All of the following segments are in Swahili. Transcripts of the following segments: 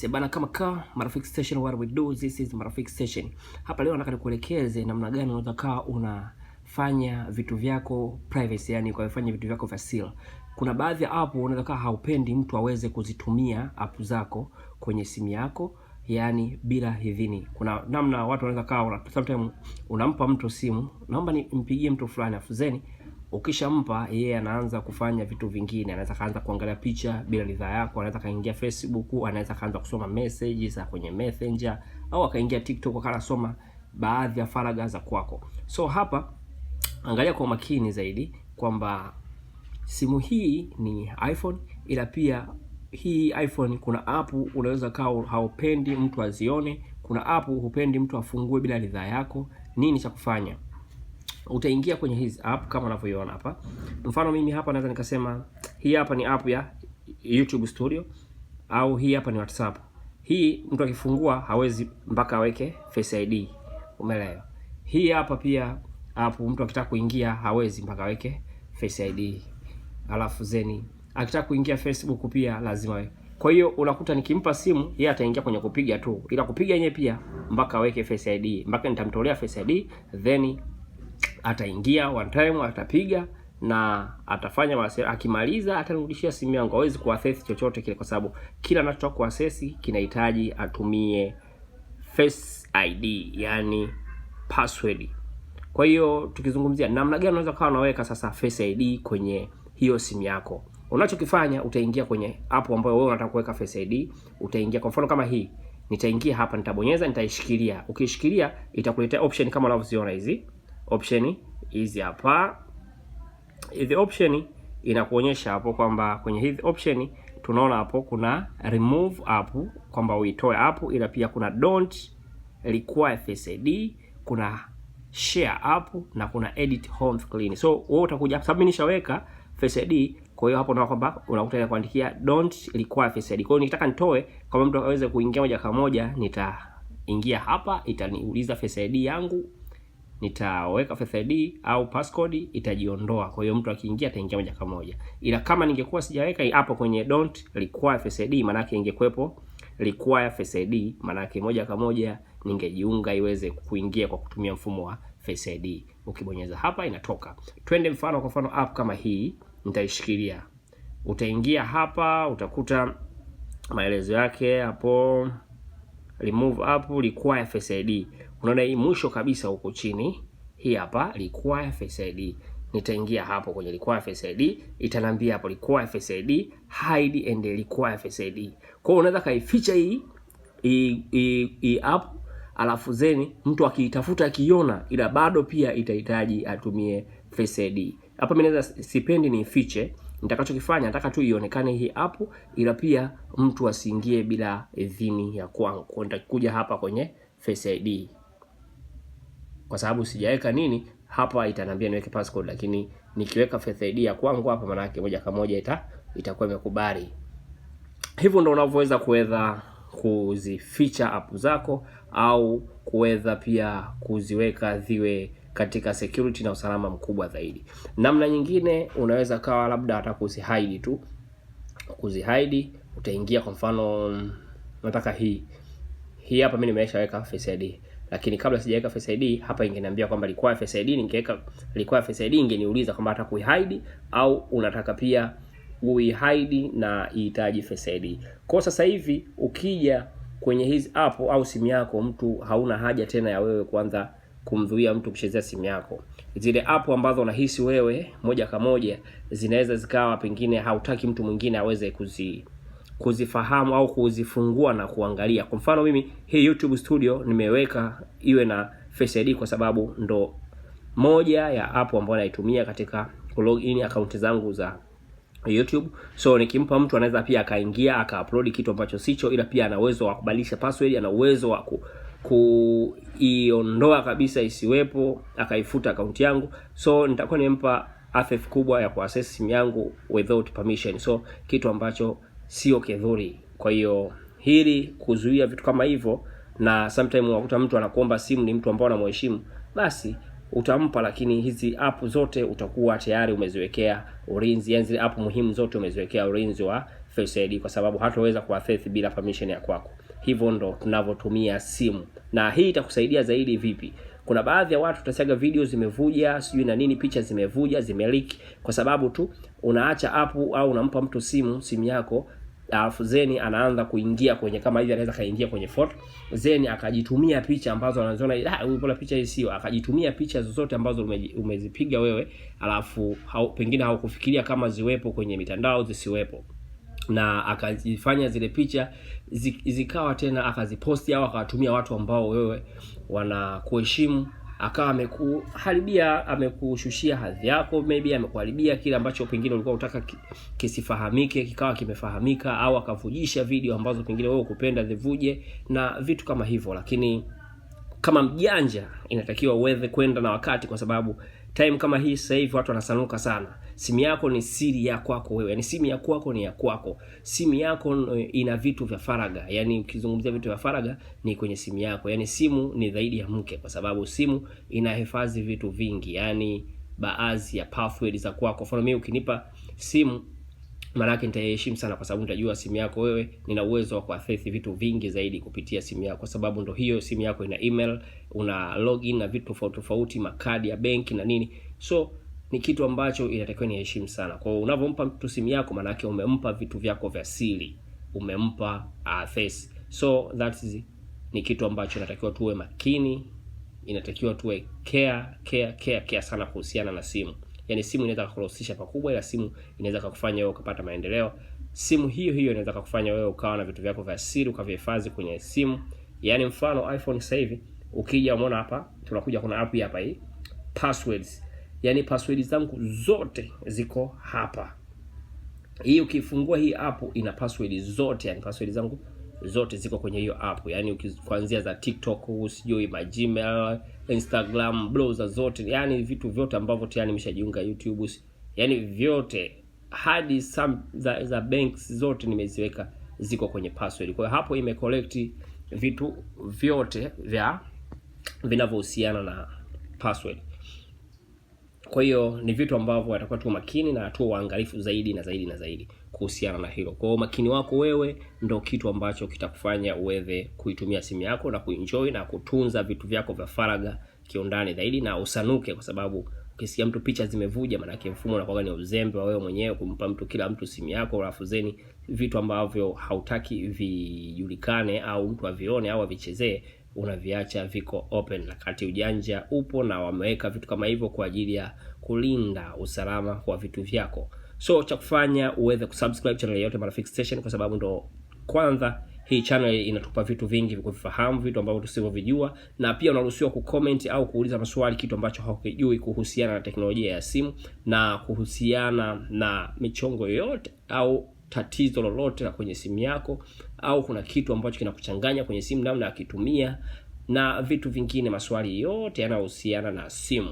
Bana kama Marafiki Station, what we do, this is Marafiki Station. Hapa leo nataka nikuelekeze namna gani unaweza kaa unafanya vitu vyako privacy, yani kwa kufanya vitu vyako vya siri. Kuna baadhi ya app unaweza kaa haupendi mtu aweze kuzitumia app zako kwenye simu yako, yani bila idhini. Kuna namna watu wanaweza kaa sometimes unampa mtu simu, naomba nimpigie mtu fulani, afuzeni ukishampa yeye anaanza kufanya vitu vingine. Anaweza kaanza kuangalia picha bila ridhaa yako, anaweza kaingia Facebook, anaweza kaanza kusoma messages za kwenye Messenger, au akaingia TikTok akasoma baadhi ya faragha za kwako. So hapa angalia kwa makini zaidi kwamba simu hii ni iPhone, ila pia hii iPhone kuna app unaweza kaa haupendi mtu azione, kuna app hupendi mtu afungue bila ridhaa yako. Nini cha kufanya? Utaingia kwenye hizi app kama unavyoiona hapa. Mfano mimi hapa naweza nikasema hii hapa ni app ya YouTube Studio, au hii hapa ni WhatsApp. Hii mtu akifungua hawezi mpaka aweke Face ID. Umeelewa? Hii hapa pia app mtu akitaka kuingia hawezi mpaka aweke Face ID. Alafu zeni akitaka kuingia Facebook pia lazima aweke. Kwa hiyo unakuta nikimpa simu yeye ataingia kwenye kupiga tu, ila kupiga yenyewe pia mpaka aweke Face ID, mpaka nitamtolea Face ID, then ataingia one time, atapiga na atafanya mawasiliano. Akimaliza atanirudishia simu yangu. Hawezi kuaccess chochote kile, kwa sababu kila anachotaka kuaccess kinahitaji atumie Face ID, yani password. Kwa hiyo tukizungumzia namna gani unaweza kuwa unaweka sasa Face ID kwenye hiyo simu yako, unachokifanya utaingia kwenye app ambayo wewe unataka kuweka Face ID. Utaingia kwa mfano kama hii, nitaingia hapa, nitabonyeza, nitaishikilia. Ukishikilia itakuletea option kama unavyoziona hizi option hizi hapa. Hizi option inakuonyesha hapo kwamba kwenye hizi option tunaona hapo kuna remove app, kwamba uitoe app, ila pia kuna don't require Face ID, kuna share app na kuna edit home screen. So wewe utakuja, sababu nishaweka Face ID, kwa hiyo hapo unaona kwamba unakuta inakuandikia don't require Face ID. Kwa hiyo nikitaka nitoe, kama mtu aweze kuingia moja kwa moja, nitaingia hapa, itaniuliza Face ID yangu, nitaweka Face ID au passcode, itajiondoa. Kwa hiyo mtu akiingia ataingia moja kwa moja. Ila kama ningekuwa sijaweka hapo kwenye don't require Face ID, maana yake ingekuepo require Face ID, maana yake moja kwa moja ningejiunga iweze kuingia kwa kutumia mfumo wa Face ID. Ukibonyeza hapa inatoka. Twende kwa mfano app kama hii, nitaishikilia. Utaingia hapa, utakuta maelezo yake hapo, remove app require Face ID. Unaona hii mwisho kabisa huko chini, hii hapa require Face ID. Nitaingia hapo kwenye require Face ID, itanambia hapo require Face ID, hide and require Face ID. Kwa hiyo unaweza kaificha hii app, alafu zeni mtu akiitafuta akiona, ila bado pia itahitaji atumie Face ID. Hapa mimi naweza sipendi ni fiche. Nitakachokifanya, nataka tu ionekane hii app, ila pia mtu asiingie bila idhini ya kwangu. Nitakuja hapa kwenye Face ID, kwa sababu sijaweka nini hapa, itanambia niweke passcode, lakini nikiweka Face ID ya kwangu hapa, maana yake moja kwa moja itakuwa imekubali. Hivyo ndio unavyoweza kuzificha app zako, au kuweza pia kuziweka ziwe katika security na usalama mkubwa zaidi. Namna nyingine unaweza kawa labda hata kuzihide tu. Kuzihide, utaingia kwa mfano nataka hii hapa mimi nimeshaweka Face ID, lakini kabla sijaweka Face ID hapa ingeniambia kwamba require Face ID. Ningeweka require Face ID, ingeniuliza kwamba nataka kuihide au unataka pia uihide na ihitaji Face ID. Kwa sasa hivi ukija kwenye hizi app au simu yako, mtu hauna haja tena ya wewe kwanza kumzuia mtu kuchezea simu yako. Zile app ambazo unahisi wewe moja kwa moja zinaweza zikawa pengine hautaki mtu mwingine aweze kuzifahamu au kuzifungua na kuangalia. Kwa mfano mimi hii YouTube Studio nimeweka iwe na Face ID kwa sababu ndo moja ya app ambayo naitumia katika login account zangu za YouTube. So nikimpa mtu anaweza pia akaingia akaupload kitu ambacho sicho, ila pia ana uwezo wa kubadilisha password, ana uwezo wa kuiondoa kabisa isiwepo, akaifuta account yangu. So nitakuwa nimempa access kubwa ya kuaccess simu yangu without permission, so kitu ambacho sio kizuri. Kwa hiyo hili kuzuia vitu kama hivyo, na sometimes unakuta mtu anakuomba simu, ni mtu ambaye anamheshimu, basi utampa, lakini hizi app zote utakuwa tayari umeziwekea ulinzi. Yani zile app muhimu zote umeziwekea ulinzi wa Face ID kwa sababu hataweza kuaccess bila permission ya kwako. Hivyo ndo tunavyotumia simu. Na hii itakusaidia zaidi vipi? Kuna baadhi ya watu tutasaga video zimevuja, sijui na nini, picha zimevuja, zimeleak kwa sababu tu unaacha app au unampa mtu simu yako, alafu zeni anaanza kuingia kwenye, kama hivi anaweza kaingia kwenye photo, zeni akajitumia picha ambazo anaziona huyu bora picha hii sio, akajitumia picha zozote ambazo umezipiga wewe, alafu pengine haukufikiria kama ziwepo kwenye mitandao, zisiwepo, na akazifanya zile picha zikawa tena akaziposti au akawatumia watu ambao wewe wanakuheshimu, akawa amekuharibia, amekushushia hadhi yako, maybe amekuharibia kile ambacho pengine ulikuwa unataka kisifahamike kikawa kimefahamika, au akavujisha video ambazo pengine wewe ukupenda zivuje na vitu kama hivyo. Lakini kama mjanja inatakiwa uweze kwenda na wakati, kwa sababu time kama hii sasa hivi watu wanasanuka sana. Simu yako ni siri ya kwako wewe. Yaani simu ya kwako ni ya kwako. Simu yako ina vitu vya faraga. Yaani ukizungumzia vitu vya faraga ni kwenye simu yako. Yaani simu ni zaidi ya mke, kwa sababu simu inahifadhi vitu vingi. Yaani baadhi ya password za kwako. Kwa mimi ukinipa simu, maana yake nitaheshimu sana, kwa sababu nitajua simu yako wewe nina uwezo wa kuaccess vitu vingi zaidi kupitia simu yako, kwa sababu ndo hiyo simu yako ina email, una login na vitu tofauti, makadi ya benki na nini. So ni kitu ambacho inatakiwa ni heshima sana. Kwa hiyo unavompa mtu simu yako, maana yake umempa vitu vyako vya siri, umempa access. So that is ni kitu ambacho inatakiwa tuwe makini, inatakiwa tuwe care sana kuhusiana na simu. Yaani simu inaweza kukurahusisha pakubwa, ila simu inaweza kukufanya wewe ukapata maendeleo. Simu hiyo inaweza kukufanya wewe ukawa na vitu vyako vya siri ukavihifadhi kwenye simu. Yaani mfano iPhone sasa hivi ukija umeona hapa, tunakuja kuna app hapa hii passwords. Yaani passwords zangu zote ziko hapa. Hii ukifungua hii app ina passwords zote, yani passwords zangu zote ziko kwenye hiyo app. Yaani kuanzia za TikTok, usijui Gmail, Instagram, browser zote, yani vitu vyote ambavyo tayari nimeshajiunga, YouTube, yani vyote hadi za banks zote nimeziweka ziko kwenye password. Kwa hiyo hapo imecollect vitu vyote vinavyohusiana na password. Kwa hiyo ni vitu ambavyo watakuwa tu makini na tu waangalifu zaidi na zaidi kuhusiana na hilo. Kwa hiyo makini wako wewe ndio kitu ambacho kitakufanya uweze kuitumia simu yako na kuenjoy na kutunza vitu vyako vya faraga kiundani zaidi, na usanuke, kwa sababu ukisikia mtu picha zimevuja, maana yake mfumo unakuwa ni uzembe wa wewe mwenyewe kumpa kila mtu simu yako, alafu zeni vitu ambavyo hautaki vijulikane au mtu avione au avichezee unaviacha viko open. Lakati ujanja upo na wameweka vitu kama hivyo kwa ajili ya kulinda usalama wa vitu vyako. So cha kufanya uweze kusubscribe channel yote Marafiki Station, kwa sababu ndo kwanza hii channel inatupa vitu vingi vya kufahamu, vitu ambavyo tusivyovijua, na pia unaruhusiwa kucomment au kuuliza maswali, kitu ambacho haukijui kuhusiana na teknolojia ya simu na kuhusiana na michongo yoyote au tatizo lolote la kwenye simu yako, au kuna kitu ambacho kinakuchanganya kwenye simu namna ya kutumia na vitu vingine. Maswali yote yanayohusiana na simu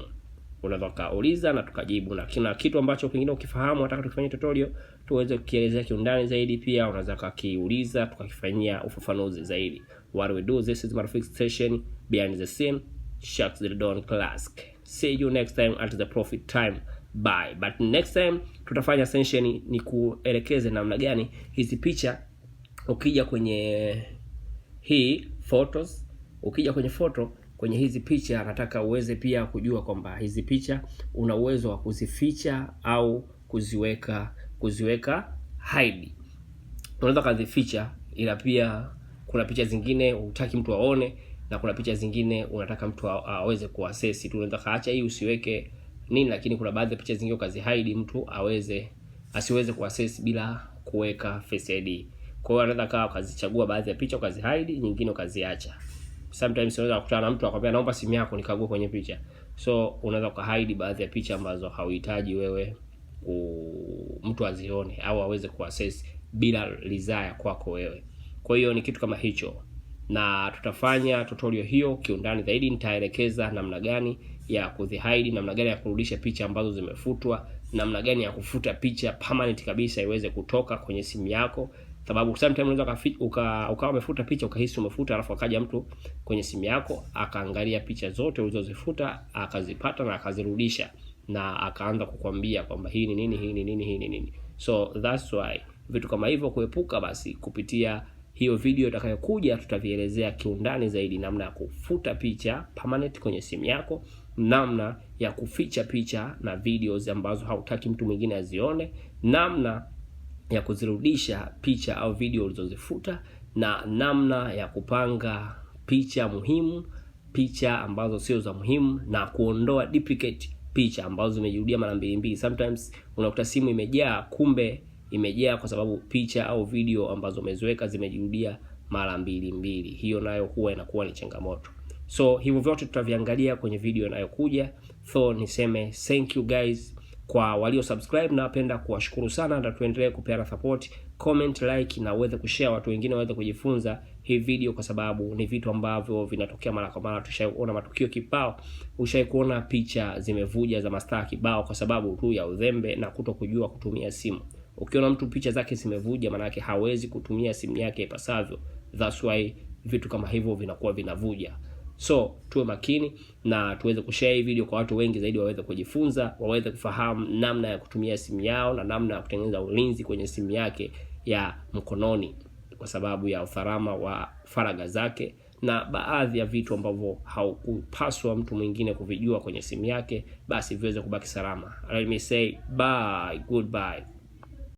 unaweza kauliza na tukajibu, na kila kitu ambacho pengine ukifahamu nataka tukifanyia tutorial tuweze kukielezea kiundani zaidi, pia unaweza kukiuliza tukakifanyia ufafanuzi zaidi. What we do, this is Marafiki Station, behind the scene, Sharks the Don Classic. See you next time at the profit time. Bye. But next time tutafanya session ni kuelekeze namna gani hizi picha, ukija kwenye hii photos, ukija kwenye photo, kwenye hizi picha nataka uweze pia kujua kwamba hizi picha una uwezo wa kuzificha au kuziweka hide. Unaweza kuzificha, ila pia kuna picha zingine hutaki mtu aone, na kuna picha zingine unataka mtu aweze kuaccess tu. Unaweza kaacha hii usiweke nini, lakini kuna baadhi ya picha zingine ukazihide mtu asiweze kuaccess bila kuweka Face ID. Kwa hiyo unaweza ukazichagua baadhi ya picha ukazihide, nyingine ukaziacha. Sometimes unaweza kukutana na mtu akwambia naomba simu yako nikague kwenye picha. So unaweza kuhide baadhi ya picha ambazo hauhitaji wewe mtu azione au aweze kuaccess bila ridhaa kwako wewe. Kwa hiyo ni kitu kama hicho, na tutafanya tutorial hiyo kiundani zaidi. Nitaelekeza namna gani ya kuzihide, namna gani ya kurudisha picha ambazo zimefutwa, namna gani ya kufuta picha permanent kabisa iweze kutoka kwenye simu yako. Sababu sometimes unaweza ukawa umefuta picha ukahisi umefuta, alafu akaja mtu kwenye simu yako akaangalia picha zote ulizozifuta, akazipata na akazirudisha, na akaanza kukwambia kwamba hii ni nini. So that's why vitu kama hivyo kuepuka, basi kupitia hiyo video itakayokuja tutavielezea kiundani zaidi namna ya kufuta picha permanent kwenye simu yako, namna ya kuficha picha na videos ambazo hautaki mtu mwingine azione, namna ya kuzirudisha picha au video ulizozifuta, na namna ya kupanga picha muhimu, picha ambazo sio za muhimu, na kuondoa duplicate picha ambazo zimejirudia mara mbili. Sometimes unakuta simu imejaa, kumbe imejaa kwa sababu picha au video ambazo umeziweka zimejirudia mara mbili. Hiyo nayo huwa inakuwa ni changamoto. So hivyo vyote tutaviangalia kwenye video inayokuja. So niseme thank you guys kwa walio subscribe, na napenda kuwashukuru sana, na tuendelee kupeana support, comment, like, na uweze kushare watu wengine waweze kujifunza hii video, kwa sababu ni vitu ambavyo vinatokea mara kwa mara. Tushaona matukio kibao, ushaikuona picha zimevuja za mastaa kibao kwa sababu tu ya udhembe na kutokujua kutumia simu. Ukiona mtu picha zake zimevuja, maana yake hawezi kutumia simu yake ipasavyo. That's why vitu kama hivyo vinakuwa vinavuja. So tuwe makini na tuweze kushare hii video kwa watu wengi zaidi, waweze kujifunza, waweze kufahamu namna ya kutumia simu yao na namna ya kutengeneza ulinzi kwenye simu yake ya mkononi, kwa sababu ya usalama wa faragha zake na baadhi ya vitu ambavyo haukupaswa mtu mwingine kuvijua kwenye simu yake, basi viweze kubaki salama. Let me say bye, goodbye.